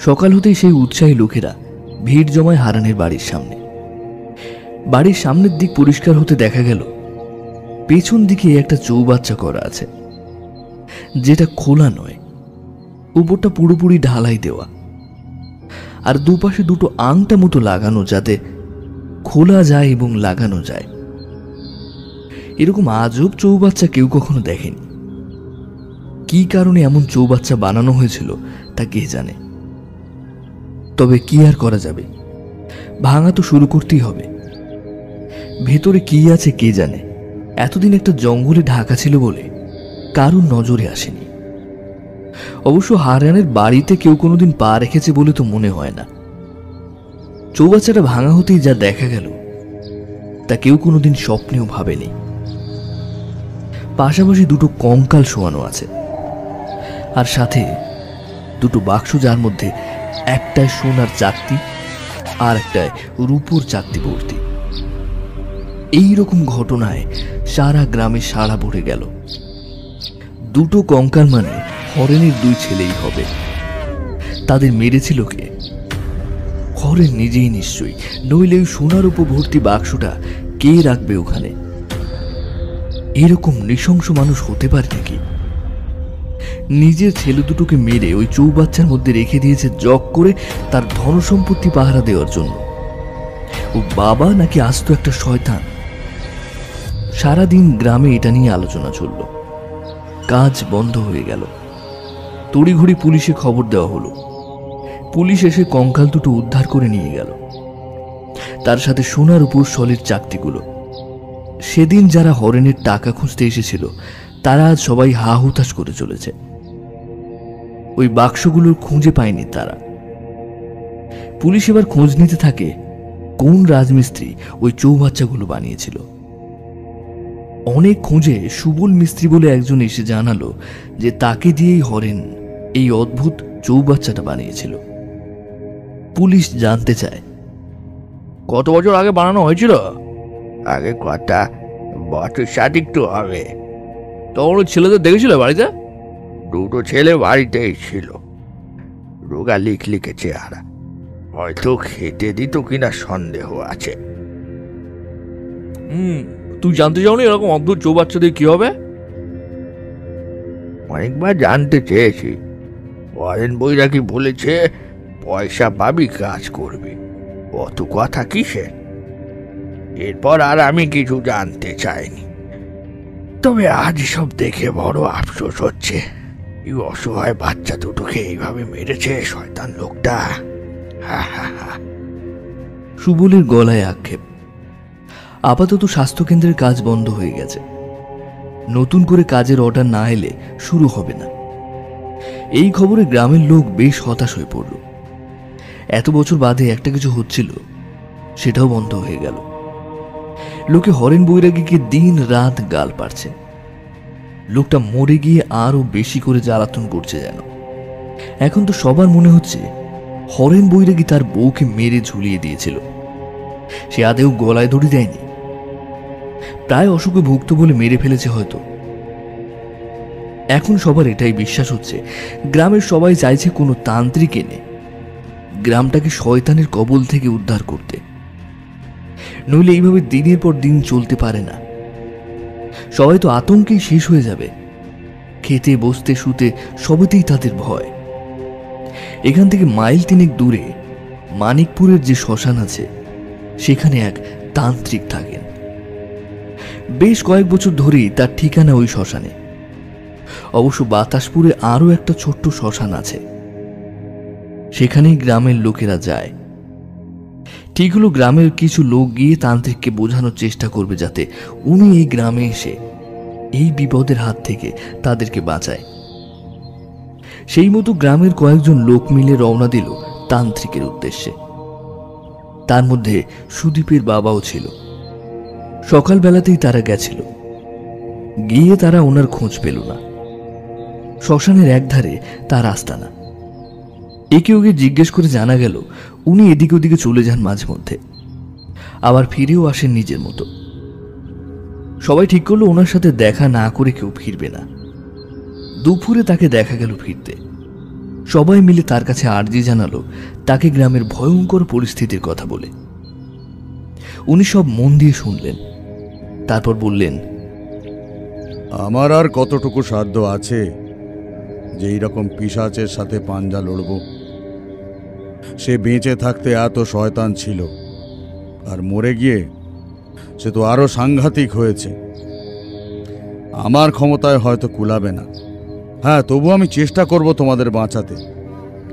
সকাল হতেই সেই উৎসাহী লোকেরা ভিড় জমায় হারানের বাড়ির সামনে। বাড়ির সামনের দিক পরিষ্কার হতে দেখা গেল পেছন দিকে একটা চৌবাচ্চা করা আছে, যেটা খোলা নয়, উপরটা পুরোপুরি ঢালাই দেওয়া, আর দুপাশে দুটো আংটা মতো লাগানো, যাতে খোলা যায় এবং লাগানো যায়। এরকম আজব চৌবাচ্চা কেউ কখনো দেখেনি। কি কারণে এমন চৌবাচ্চা বানানো হয়েছিল তা কে জানে। তবে কি আর করা যাবে, ভাঙা তো শুরু করতেই হবে। ভেতরে কি আছে কে জানে। এতদিন একটা জঙ্গলে ঢাকা ছিল বলে কারুর নজরে আসেনি। অবশ্য হারানের বাড়িতে কেউ কোনোদিন পা রেখেছে বলে তো মনে হয় না। চৌবাচ্চাটা ভাঙা হতেই যা দেখা গেল তা কেউ কোনোদিন স্বপ্নেও ভাবেনি। পাশাপাশি দুটো কঙ্কাল শোয়ানো আছে, আর সাথে দুটো বাক্স, যার মধ্যে একটায় সোনার চাকতি আর একটায় রূপোর চাকতি ভর্তি। এইরকম ঘটনায় সারা গ্রামে সাড়া পড়ে গেল। দুটো কঙ্কাল মানে হরেনের 2 ছেলেই হবে। তাদের মেরেছিল কে? হরেন নিজেই নিশ্চয়ই, নইলে ওই সোনার উপর ভর্তি বাক্সটা কে রাখবে ওখানে? এরকম নৃশংস মানুষ হতে পারে নাকি? নিজের ছেলে দুটোকে মেরে ওই চৌবাচ্চার মধ্যে রেখে দিয়েছে জগ করে তার ধনসম্পত্তি পাহারা দেওয়ার জন্য। ও বাবা নাকি আস্ত একটা শয়তান? সারাদিন গ্রামে এটা নিয়ে আলোচনা চলল। কাজ বন্ধ হয়ে গেল। তড়িঘড়ি পুলিশে খবর দেওয়া হলো। পুলিশ এসে কঙ্কাল দুটো উদ্ধার করে নিয়ে গেল, তার সাথে সোনার উপর সলির চাকতিগুলো। সেদিন যারা হরেনের টাকা খুঁজতে এসেছিল তারা আজ সবাই হা হুতাশ করে চলেছে। ওই বাক্সগুলোর খুঁজে পায়নি তারা। পুলিশ এবার খোঁজ নিতে থাকে কোন রাজমিস্ত্রি ওই চৌবাচ্চাগুলো বানিয়েছিল। অনেক খোঁজে সুবল মিস্ত্রি বলে একজন এসে জানালো যে তাকে দিয়েই হরেন এই অদ্ভুত চৌবাচ্চাটা বানিয়েছিল। পুলিশ জানতে চায়, কত বছর আগে বানানো হয়েছিল? আগে কথা বছর 60 তো হবে। তখন ওই ছেলেদের দেখেছিল বাড়িতে? দুটো ছেলে বাড়িতেই ছিল, রোগা লিখে চেহারা, হয়তো খেতে দিত কিনা সন্দেহ আছে। তুই জানতে চাওনি এরকম অদ্ভুত চৌবাচ্চা দিয়ে কি হবে? অনেকবার জানতে চেয়েছি, হরেন বৈরাগী বলেছে পয়সা পাবি, কাজ করবি, অত কথা কিসের। এরপর আর আমি কিছু জানতে চাইনি। তবে আজ সব দেখে বড় আফসোস হচ্ছে, এই অসহায় বাচ্চা দুটোকে এইভাবে মেরেছে শয়তান লোকটা। হা হা হা। সুবলের গলায় আক্ষেপ। আপাতত স্বাস্থ্যকেন্দ্রের কাজ বন্ধ হয়ে গেছে, নতুন করে কাজের অর্ডার না এলে শুরু হবে না। এই খবরে গ্রামের লোক বেশ হতাশ হয়ে পড়ল। এত বছর বাদে একটা কিছু হচ্ছিল, সেটাও বন্ধ হয়ে গেল। লোকে হরেন বৈরাগীকে দিন রাত গাল পারছে। লোকটা মরে গিয়ে আরো বেশি করে জ্বালাতন করছে যেন। এখন তো সবার মনে হচ্ছে হরেন বৈরাগী তার বউকে মেরে ঝুলিয়ে দিয়েছিল, সে আদেও গলায় দড়ি দেয়নি, প্রায় অসুখে ভুগত বলে মেরে ফেলেছে হয়তো। এখন সবার এটাই বিশ্বাস হচ্ছে, গ্রামের সবাই চাইছে কোনো তান্ত্রিক এনে গ্রামটাকে শয়তানের কবল থেকে উদ্ধার করতে, নইলে এইভাবে দিনের পর দিন চলতে পারে না। সবাই তো আতঙ্কেই শেষ হয়ে যাবে। খেতে বসতে শুতে সবেতেই তাদের ভয়। এখান থেকে মাইল 3 দূরে মানিকপুরের যে শ্মশান আছে, সেখানে এক তান্ত্রিক থাকেন। বেশ কয়েক বছর ধরেই তার ঠিকানা ওই শ্মশানে। অবশ্য বাতাসপুরে আরো একটা ছোট্ট শ্মশান আছে, সেখানেই গ্রামের লোকেরা যায়। ঠিক হলো, গ্রামের কিছু লোক গিয়ে তান্ত্রিককে বোঝানোর চেষ্টা করবে যাতে উনি এই গ্রামে এসে এই বিপদের হাত থেকে তাদেরকে বাঁচায়। সেই মতো গ্রামের কয়েকজন লোক মিলে রওনা দিল তান্ত্রিকের উদ্দেশ্যে। তার মধ্যে সুদীপের বাবাও ছিল। সকালবেলাতেই তারা গেছিল। গিয়ে তারা ওনার খোঁজ পেল না। শ্মশানের একধারে তার আস্তানা। একে ওকে জিজ্ঞেস করে জানা গেল উনি এদিকে ওদিকে চলে যান মাঝে মধ্যে, আবার ফিরেও আসেন নিজের মতো। সবাই ঠিক করলো ওনার সাথে দেখা না করে কেউ ফিরবে না। দুপুরে তাকে দেখা গেল ফিরতে। সবাই মিলে তার কাছে আর্জি জানালো তাকে গ্রামের ভয়ঙ্কর পরিস্থিতির কথা বলে। উনি সব মন দিয়ে শুনলেন, তারপর বললেন, আমার আর কতটুকু সাধ্য আছে যে এইরকম পিশাচের সাথে পাঞ্জা লড়ব। সে বেঁচে থাকতে এত শয়তান ছিল, আর মরে গিয়ে সে তো আরো সাংঘাতিক হয়েছে। আমার ক্ষমতায় হয়তো কুলাবে না। হ্যাঁ, তবু আমি চেষ্টা করব তোমাদের বাঁচাতে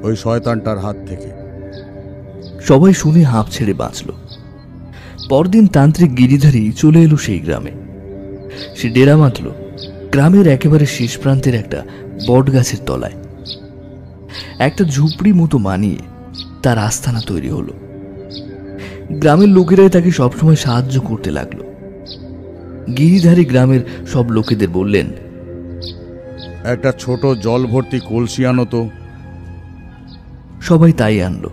ওই শয়তানটার হাত থেকে। সবাই শুনে হাঁপ ছেড়ে বাঁচল। পরদিন তান্ত্রিক গিরিধারী চলে এলো সেই গ্রামে। সে ডেরা বাঁধল গ্রামের একেবারে শেষ প্রান্তের একটা বট গাছের তলায়। একটা ঝুপড়ি মতো বানিয়ে তার আস্তানা তৈরি হলো। গ্রামের লোকেরাই তাকে সবসময় সাহায্য করতে লাগলো। গিরিধারী গ্রামের সব লোকেদের বললেন, একটা ছোট জল ভর্তি কলসি আনো তো। সবাই তাই আনলো।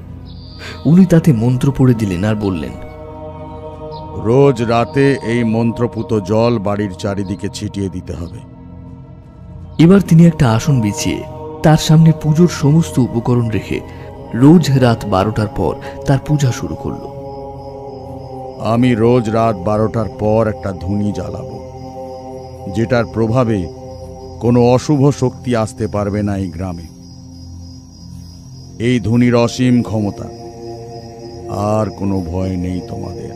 উনি তাতে মন্ত্র পড়ে দিলেন আর বললেন, রোজ রাতে এই মন্ত্রপুত জল বাড়ির চারিদিকে ছিটিয়ে দিতে হবে। এবার তিনি একটা আসন বিছিয়ে তার সামনে পুজোর সমস্ত উপকরণ রেখে রোজ রাত 12টার পর তার পূজা শুরু করলো। আমি রোজ রাত 12টার পর একটা ধুনি জ্বালাবো, যেটার প্রভাবে কোনো অশুভ শক্তি আসতে পারবে না এই গ্রামে। এই ধুনির অসীম ক্ষমতা, আর কোনো ভয় নেই তোমাদের।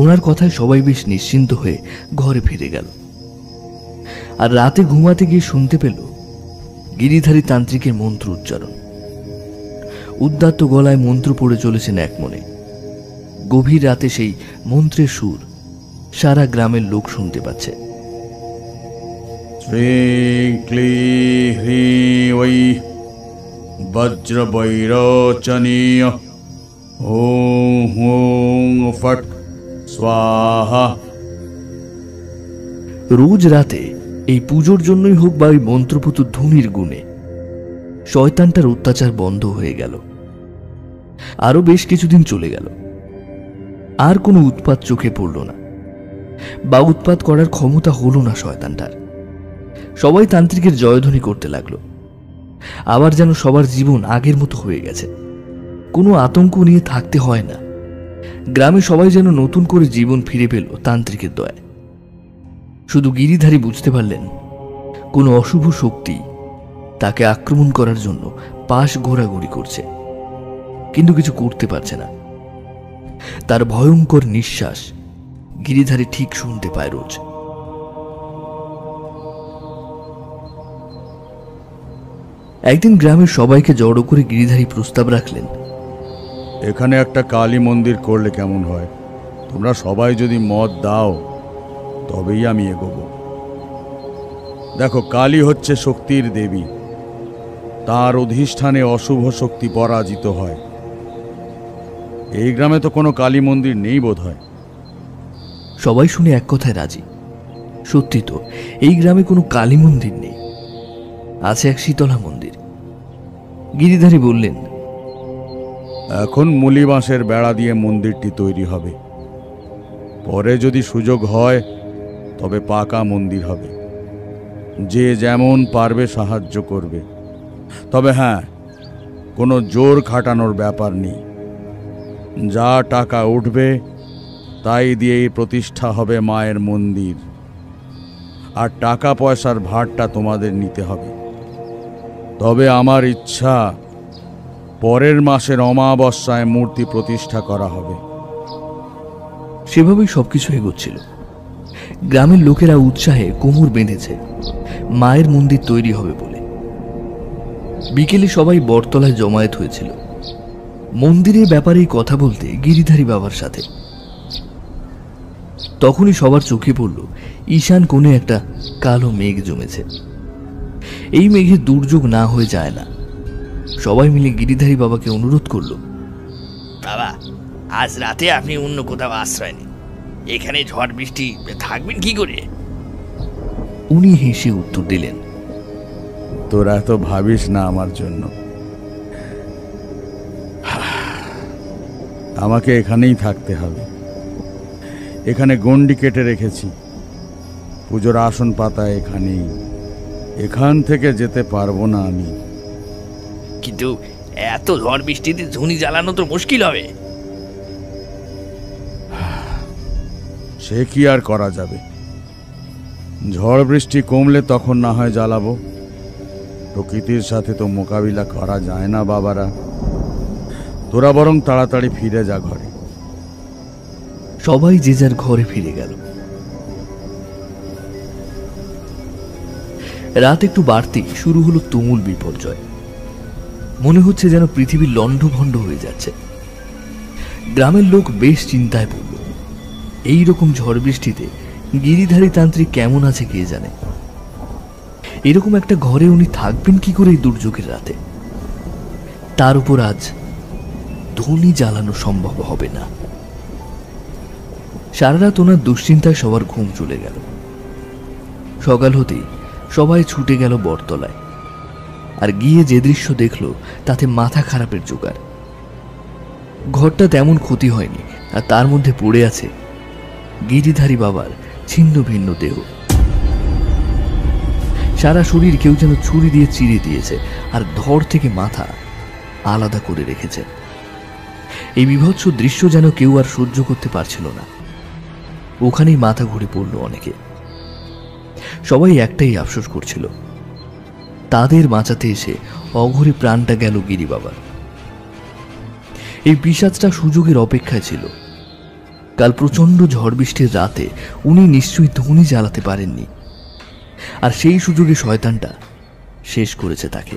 ওনার কথায় সবাই বেশ নিশ্চিন্ত হয়ে ঘরে ফিরে গেল। আর রাতে ঘুমাতে গিয়ে শুনতে পেল গিরিধারী তান্ত্রিকের মন্ত্র উচ্চারণ। উদ্দাত্ত গলায় মন্ত্র পড়ে চলেছেন এক মনে। গভীর রাতে সেই মন্ত্রের সুর সারা গ্রামের লোক শুনতে পাচ্ছে। শ্রীং ক্লীং হ্রিং ওই বজ্রবৈরোচনীয় ওং হোং ফট স্বাহা। রোজ রাতে এই পুজোর জন্যই হোক বা ওই মন্ত্রপুত ধ্বনির গুণে শয়তানটার অত্যাচার বন্ধ হয়ে গেল। আরো বেশ কিছুদিন চলে গেল, আর কোনো উৎপাত চোখে পড়ল না, বা উৎপাত করার ক্ষমতা হলো না শয়তানটার। সবাই তান্ত্রিকের জয়ধ্বনি করতে লাগলো। আবার যেন সবার জীবন আগের মতো হয়ে গেছে, কোনো আতঙ্ক নিয়ে থাকতে হয় না। গ্রামে সবাই যেন নতুন করে জীবন ফিরে পেল তান্ত্রিকের দয়ায়। শুধু গিরিধারী বুঝতে পারলেন কোনো অশুভ শক্তি তাকে আক্রমণ করার জন্য পাশ ঘোরাঘুরি করছে, কিন্তু কিছু করতে পারছে না। তার ভয়ঙ্কর নিঃশ্বাস গিরিধারী ঠিক শুনতে পায় রোজ। একদিন গ্রামের সবাইকে জড়ো করে গিরিধারী প্রস্তাব রাখলেন, এখানে একটা কালী মন্দির করলে কেমন হয়? তোমরা সবাই যদি মত দাও তবেই আমি এগোব। দেখো, কালী হচ্ছে শক্তির দেবী, তার অধিষ্ঠানে অশুভ শক্তি পরাজিত হয়। এই গ্রামে তো কোনো কালী মন্দির নেই বোধহয়। সবাই শুনে এক কথায় রাজি। সত্যি তো, এই গ্রামে কোনো কালী মন্দির নেই, আছে এক শীতলা মন্দির। গিরিধারী বললেন, এখন মুলি বাঁশের বেড়া দিয়ে মন্দিরটি তৈরি হবে, পরে যদি সুযোগ হয় তবে পাকা মন্দির হবে। যে যেমন পারবে সাহায্য করবে, তবে হ্যাঁ, কোনো জোর খাটানোর ব্যাপার নেই। যা টাকা উঠবে তাই দিয়েই প্রতিষ্ঠা হবে মায়ের মন্দির, আর টাকা পয়সার ভারটা তোমাদের নিতে হবে। তবে আমার ইচ্ছা, পরের মাসের অমাবস্যায় মূর্তি প্রতিষ্ঠা করা হবে। সেভাবেই সবকিছু এগোচ্ছিল। গ্রামের লোকেরা উৎসাহে কোমর বেঁধেছে মায়ের মন্দির তৈরি হবে বলে। বিকেলে সবাই বটতলায় জমায়েত হয়েছিল মন্দিরের ব্যাপারেই কথা বলতে গিরিধারী বাবার সাথে। তখনই সবার চোখে পড়ল ঈশান কোণে একটা কালো মেঘ জমেছে। এই মেঘে দুর্যোগ না হয়ে যায় না। সবাই মিলে গিরিধারী বাবাকে অনুরোধ করল, বাবা, আজ রাতে আপনি অন্য কোথাও আশ্রয় নিন, এখানে ঝড় বৃষ্টি থাকবেন কি করে? উনি হেসে উত্তর দিলেন, তোরা তো ভাবিস না আমার জন্য। আমাকে এখানেই থাকতে হবে। এখানে গণ্ডি কেটে রেখেছি, পুজোর আসন পাতা এখানেই। এখান থেকে যেতে পারবো না আমি। কিন্তু এত ঝড় বৃষ্টিতে ঝুনি জ্বালানো তো মুশকিল হবে। সে কি আর করা যাবে? ঝড় বৃষ্টি কমলে তখন না হয় জ্বালাবো। প্রকৃতির সাথে তো মোকাবিলা করা যায় না বাবারা। তোরা বরং তাড়াতাড়ি ফিরে যা ঘরে। সবাই যে যার ঘরে ফিরে গেল। রাত একটু বাড়তেই শুরু হলো তুমুল বিপর্যয়। মনে হচ্ছে যেন পৃথিবী লণ্ডভণ্ড হয়ে যাচ্ছে। গ্রামের লোক বেশ চিন্তায় পড়ল। এইরকম ঝড় বৃষ্টিতে গিরিধারী তান্ত্রিক কেমন আছে কে জানে। এরকম একটা ঘরে উনি থাকবেন কি করে এই দুর্যোগের রাতে? তার উপর আজ ধ্বনি জ্বালানো সম্ভব হবে না। সারা রাত ওনার দুশ্চিন্তায় সবার ঘুম চলে গেল। সকাল হতেই সবাই ছুটে গেল বটতলায়, আর গিয়ে যে দৃশ্য দেখল তাতে মাথা খারাপের জোগাড়। ঘরটা তেমন ক্ষতি হয়নি, আর তার মধ্যে পড়ে আছে গিরিধারী বাবার ছিন্ন ভিন্ন দেহ। সারা শরীর কেউ যেন ছুরি দিয়ে চিরে দিয়েছে, আর ধড় থেকে মাথা আলাদা করে রেখেছে। এই বিভৎস দৃশ্য যেন কেউ আর সহ্য করতে পারছিল না। ওখানেই মাথা ঘুরে পড়ল অনেকে। সবাই একটাই আফসোস করছিল, তাদের বাঁচাতে এসে অঘরে প্রাণটা গেল গিরি বাবার। এই পিশাচটা সুযোগের অপেক্ষায় ছিল। কাল প্রচন্ড ঝড় বৃষ্টির রাতে উনি নিশ্চয়ই ধ্বনি জ্বালাতে পারেননি, আর সেই সুযোগে শয়তানটা শেষ করেছে তাকে।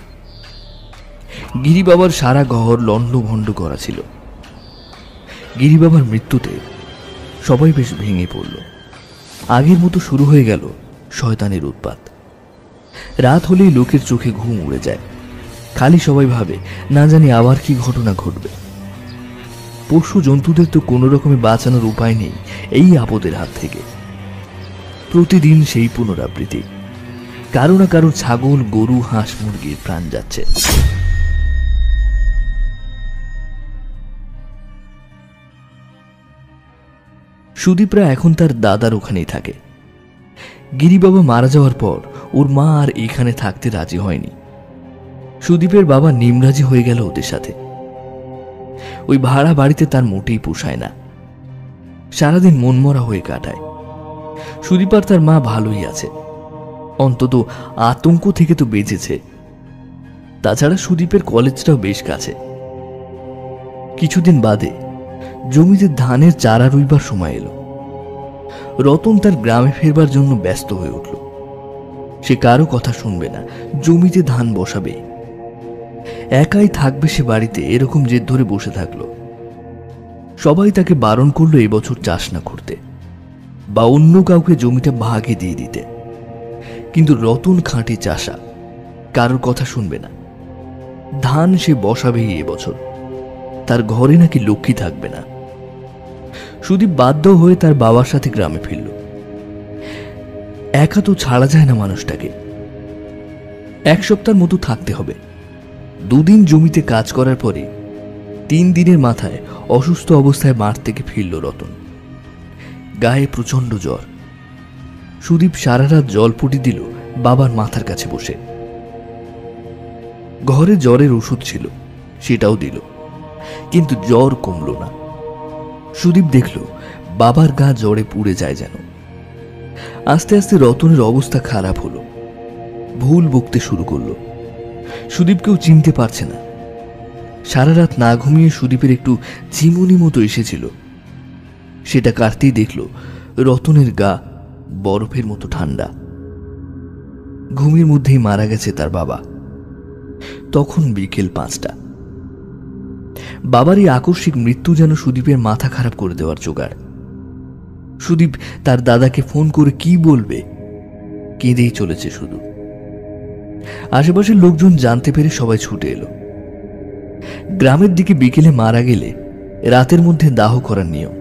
গিরি বাবার সারা ঘর লণ্ডভণ্ড করা ছিল। গিরি বাবার মৃত্যুতে সবাই বেশ ভেঙে পড়ল। আগের মতো শুরু হয়ে গেল শয়তানের উৎপাত। রাত হলেই লোকের চোখে ঘুম উড়ে যায়। খালি সবাই ভাবে, না জানি আবার কি ঘটনা ঘটবে। পশু জন্তুদের তো কোনো রকমে বাঁচানোর উপায় নেই এই আপদের হাত থেকে। প্রতিদিন সেই পুনরাবৃত্তি, কারো না কারো ছাগল, গরু, হাঁস, মুরগির প্রাণ যাচ্ছে। সুদীপরা এখন তার দাদার ওখানেই থাকে। গিরি বাবা মারা যাওয়ার পর ওর মা আর এখানে থাকতে রাজি হয়নি। সুদীপের বাবা নিমরাজি হয়ে গেল ওদের সাথে। ওই ভাড়া বাড়িতে তার মোটেই পোষায় না, সারাদিন মনমরা হয়ে কাটায়। সুদীপ আর তার মা ভালোই আছে, অন্তত আতঙ্ক থেকে তো বেঁচেছে। তাছাড়া সুদীপের কলেজটাও বেশ কাছে। কিছুদিন বাদে জমিতে ধানের চারা রুইবার সময় এলো। রতন তার গ্রামে ফেরবার জন্য ব্যস্ত হয়ে উঠল। সে কারো কথা শুনবে না, জমিতে ধান বসাবে, একাই থাকবে সে বাড়িতে, এরকম জেদ ধরে বসে থাকলো। সবাই তাকে বারণ করলো এবছর চাষ না করতে বা অন্য কাউকে জমিটা ভাগে দিয়ে দিতে, কিন্তু রতন খাঁটি চাষা, কারোর কথা শুনবে না। ধান সে বসাবেই এবছর, তার ঘরে নাকি লক্ষ্মী থাকবে না। সুদীপ বাধ্য হয়ে তার বাবার সাথে গ্রামে ফিরল। একা তো ছাড়া যায় না মানুষটাকে, এক সপ্তাহ মতো থাকতে হবে। 2 দিন জমিতে কাজ করার পরে 3 দিনের মাথায় অসুস্থ অবস্থায় মাঠ থেকে ফিরল রতন। গায়ে প্রচন্ড জ্বর। সুদীপ সারা রাত জলপটি দিল বাবার মাথার কাছে বসে। ঘরে জ্বরের ওষুধ ছিল, সেটাও দিল, কিন্তু জ্বর কমল না। সুদীপ দেখল বাবার গা জ্বরে পুড়ে যায় যেন। আস্তে আস্তে রতনের অবস্থা খারাপ হলো, ভুল বকতে শুরু করলো। সুদীপকেও চিনতে পারছে না। সারা রাত না ঘুমিয়ে সুদীপের একটু চিমুনি মতো এসেছিল, সেটা কাটতেই দেখল রতনের গা বরফের মতো ঠান্ডা। ঘুমের মধ্যেই মারা গেছে তার বাবা। তখন বিকেল 5টা। বাবার এই আকস্মিক মৃত্যু যেন সুদীপের মাথা খারাপ করে দেওয়ার জোগাড়। সুদীপ তার দাদাকে ফোন করে কি বলবে, কেঁদেই চলেছে শুধু। আশেপাশের লোকজন জানতে পেরে সবাই ছুটে এলো। গ্রামের দিকে বিকেলে মারা গেলে রাতের মধ্যে দাহ করার নিয়ম,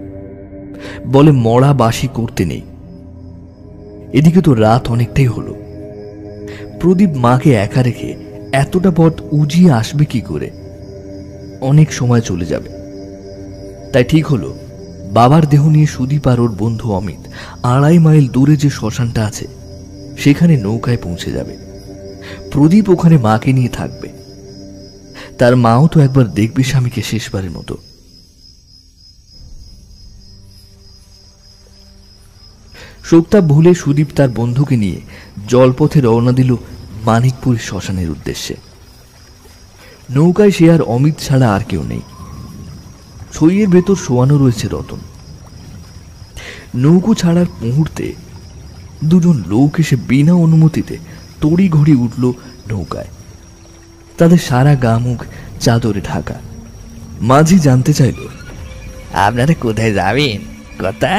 বলে মরা বাসি করতে নেই। এদিকে তো রাত অনেকটাই হলো। প্রদীপ মাকে একা রেখে এতটা পথ উজিয়ে আসবে কি করে? অনেক সময় চলে যাবে। তাই ঠিক হলো বাবার দেহ নিয়ে সুদীপ আর ওর বন্ধু অমিত 2.5 মাইল দূরে যে শ্মশানটা আছে সেখানে নৌকায় পৌঁছে যাবে। প্রদীপ ওখানে মাকে নিয়ে থাকবে। তার মাও তো একবার দেখবে স্বামীকে শেষবারের মতো। শোকতাপ ভুলে সুদীপ তার বন্ধুকে নিয়ে জলপথে রওনা দিল মানিকপুর শ্মশানের উদ্দেশ্যে। নৌকায় সে আর অমিত ছাড়া আর কেউ নেই। ছইয়ের ভেতর শোয়ানো রয়েছে রতন। নৌকো ছাড়ার মুহূর্তে 2জন লোক এসে বিনা অনুমতিতে তড়ি ঘড়ি উঠল নৌকায়। তাদের সারা গা মুখ চাদরে ঢাকা। মাঝি জানতে চাইল, আপনারা কোথায় যাবেন কথা?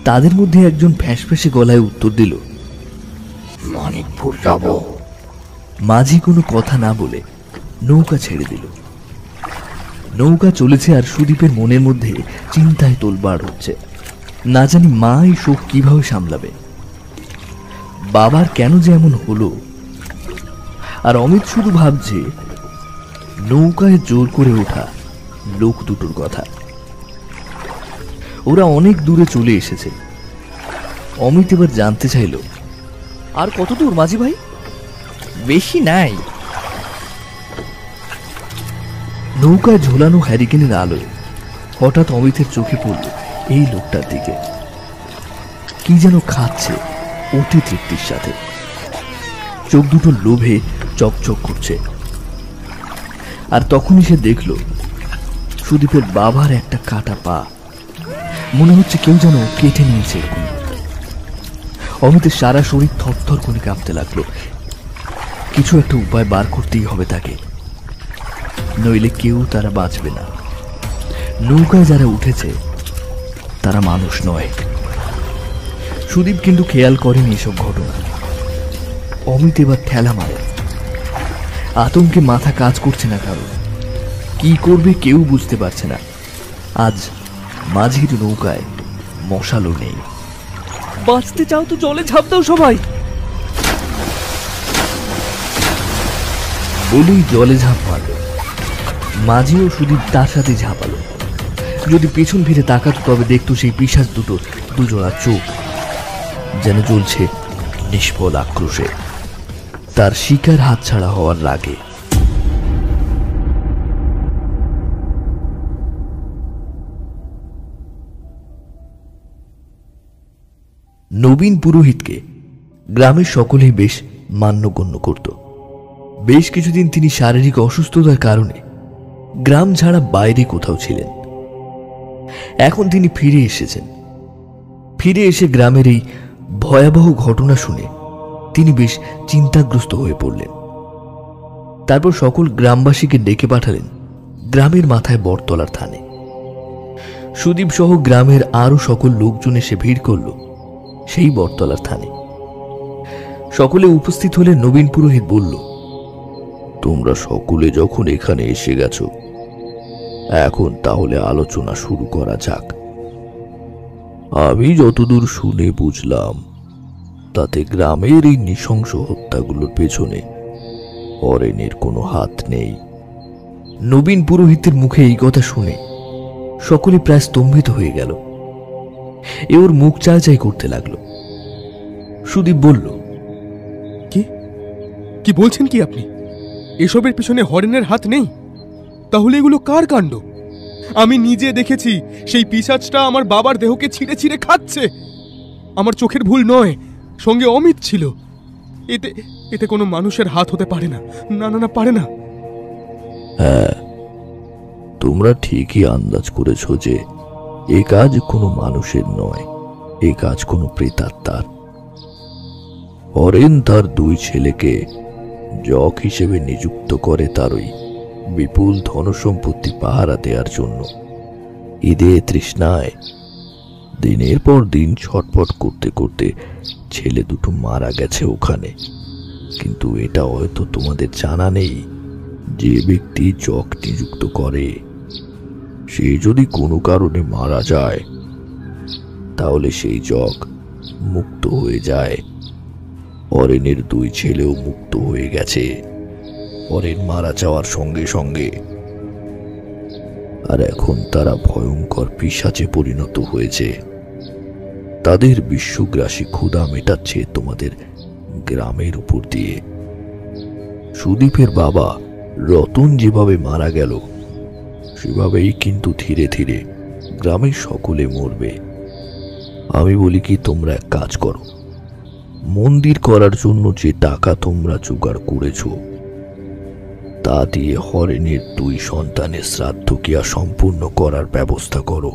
তাদের মধ্যে একজন ফ্যাঁসফ্যাঁসে গলায় উত্তর দিল, মানিকপুর যাব। মাঝি কোনো কথা না বলে নৌকা ছেড়ে দিল। নৌকা চলেছে আর সুদীপের মনের মধ্যে চিন্তায় তোলবাড় হচ্ছে। না জানি মা এই শোক কিভাবে সামলাবে, বাবার কেন যে এমন হলো। আর অমিত শুধু ভাবছে নৌকায় জোর করে ওঠা লোক দুটোর কথা। ওরা অনেক দূরে চলে এসেছে। অমিত এবার জানতে চাইল, আর কত দূর মাঝি ভাই? বেশি নাই। নৌকায় ঝোলানো হ্যারিকেনের আলোয় হঠাৎ অমিতের চোখে পড়ল এই লোকটার দিকে। কি যেন খাচ্ছে অতি তৃপ্তির সাথে। চোখ দুটো লোভে চকচক করছে। আর তখনই সে দেখল সুদীপের বাবার একটা কাটা পা। মনে হচ্ছে কেউ যেন কেটে নিয়েছে এরকম। অমিতের সারা শরীর থরথর করে কাঁপতে লাগলো। কিছু একটা উপায় বার করতেই হবে তাকে, নইলে কেউ তারা বাঁচবে না। নৌকায় যারা উঠেছে তারা মানুষ নয়। সুদীপ কিন্তু খেয়াল করেনি এসব ঘটনা। অমিত এবার ঠেলা মারে। আতঙ্কে মাথা কাজ করছে না কারণ। কি করবে কেউ বুঝতে পারছে না। আজ মাঝির নৌকায় মশালও নেই। বাঁচতে চাও তো জলে ঝাঁপ দাও সবাই। বলেই জলে ঝাঁপ মারল। মাঝি ও সুদীপ তার সাথে ঝাঁপালো। যদি পেছন ফিরে তাকাতো তবে দেখতো সেই পিশাচ দুটো দুজোড়া চোখ যেন জ্বলছে নিষ্ফল আক্রোশে, তার শিকার হাতছাড়া হওয়ার রাগে। নবীন পুরোহিতকে গ্রামের সকলেই বেশ মান্যগণ্য করত। বেশ কিছুদিন তিনি শারীরিক অসুস্থতার কারণে গ্রাম ছাড়া বাইরে কোথাও ছিলেন। এখন তিনি ফিরে এসেছেন। ফিরে এসে গ্রামের এই ভয়াবহ ঘটনা শুনে তিনি বেশ চিন্তাগ্রস্ত হয়ে পড়লেন। তারপর সকল গ্রামবাসীকে ডেকে পাঠালেন গ্রামের মাথায় বটতলার থানে। সুদীপ সহ গ্রামের আরো সকল লোকজন এসে ভিড় করল সেই বটতলার থানে। সকলে উপস্থিত হলে নবীন পুরোহিত বলল, তোমরা সকলে যখন এখানে এসে গেছ, এখন তাহলে আলোচনা শুরু করা যাক। আমি যতদূর শুনে বুঝলাম, তাতে গ্রামের এই নৃশংস হত্যাগুলোর পেছনে হরেনের কোনো হাত নেই। নবীন পুরোহিতের মুখে এই কথা শুনে সকলে প্রায় স্তম্ভিত হয়ে গেল। এ ওর মুখ চাই করতে লাগলো। সুদীপ বলল, কি বলছেন কি আপনি? এসবের পিছনে হরেনের হাত নেই? তাহলে এগুলো কার কাণ্ড? আমি নিজে দেখেছি সেই পিশাচটা আমার বাবার দেহকে ছিঁড়ে ছিঁড়ে খাচ্ছে। আমার চোখের ভুল নয়, সঙ্গে অমিত ছিল। এতে এতে কোনো মানুষের হাত হতে পারে না। না না না, পারে না। হ্যাঁ, তোমরা ঠিকই আন্দাজ করেছ যে এ কাজ কোনো মানুষের নয়, এ কাজ কোনো প্রেতাত্মার। হরেন তার দুই ছেলেকে জক হিসেবে নিযুক্ত করে তার ওই বিপুল ধনসম্পত্তি পাহারা দেওয়ার জন্য। ঈদে তৃষ্ণায় দিনের পর দিন ছটফট করতে করতে ছেলে দুটো মারা গেছে ওখানে। কিন্তু এটা হয়তো তোমাদের জানা নেই, যে ব্যক্তি জক নিযুক্ত করে সে যদি কোনো কারণে মারা যায়, তাহলে সেই জক মুক্ত হয়ে যায়। হরেনের দুই ছেলেও মুক্ত হয়ে গেছে হরেন মারা যাওয়ার সঙ্গে সঙ্গে। আর এখন তারা ভয়ঙ্কর পিশাচে পরিণত হয়েছে। তাদের বিশ্বগ্রাসী ক্ষুধা মেটাচ্ছে তোমাদের গ্রামের উপর দিয়ে। সুদীপের বাবা রতন যেভাবে মারা গেল, সেভাবেই কিন্তু ধীরে ধীরে গ্রামের সকলে মরবে। আমি বলি কি, তোমরা এক কাজ করো, মন্দির করার জন্য যে টাকা তোমরা জোগাড় করেছ, তা দিয়ে হরেনের দুই সন্তানের শ্রাদ্ধ ক্রিয়া সম্পূর্ণ করার ব্যবস্থা করো।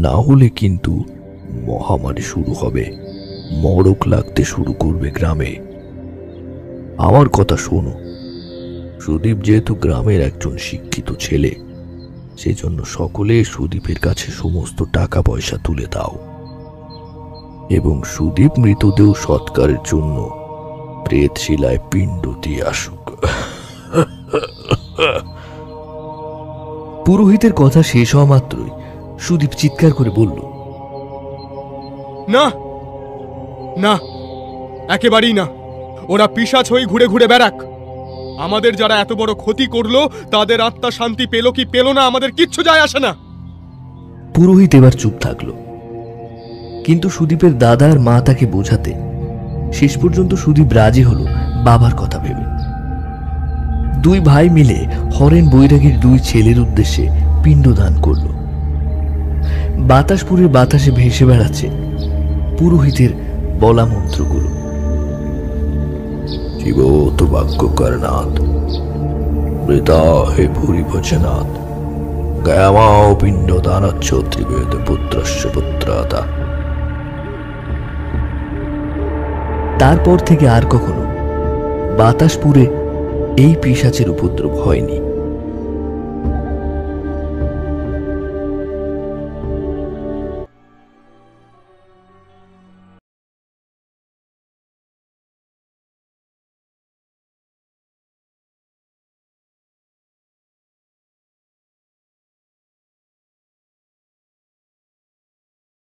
না হলে কিন্তু মহামারী শুরু হবে, মড়ক লাগতে শুরু করবে গ্রামে। আমার কথা শোনো, সুদীপ যেহেতু গ্রামের একজন শিক্ষিত ছেলে, সেজন্য সকলে সুদীপের কাছে সমস্ত টাকা পয়সা তুলে দাও এবং সুদীপ মৃতদেহ সৎকারের জন্য প্রেতশিলায় পিণ্ড দিয়ে আসুক। পুরোহিতের কথা শেষ হওয়া মাত্রই সুদীপ চিৎকার করে বলল, না না, একেবারেই না। ওরা পিশাচ হয়ে ঘুরে ঘুরে বেড়াক। আমাদের যারা এত বড় ক্ষতি করলো, তাদের আত্মা শান্তি পেল কি পেল না, আমাদের কিচ্ছু যায় আসে না। পুরোহিত এবার চুপ থাকলো। কিন্তু সুদীপের দাদা আর মা তাকে বোঝাতে শেষ পর্যন্ত সুদীপ রাজি হলো বাবার কথা ভেবে। দুই ভাই মিলে হরেন বৈরাগীর দুই ছেলের উদ্দেশ্যে পিণ্ডদান করল। বাতাসপুরের বাতাসে ভেসে বেড়াচ্ছে পুরোহিতের বলা মন্ত্রগুলো। জীবত বাক্য করনাথ, মৃতা হে ভূরি ভজনাথ, গায়ামাও পিণ্ড দানাচ্ছ ত্রিবেদ পুত্রস্য পুত্রাতা। তারপর থেকে আর কখনো বাতাসপুরে এই পিশাচের উপদ্রব হয়নি।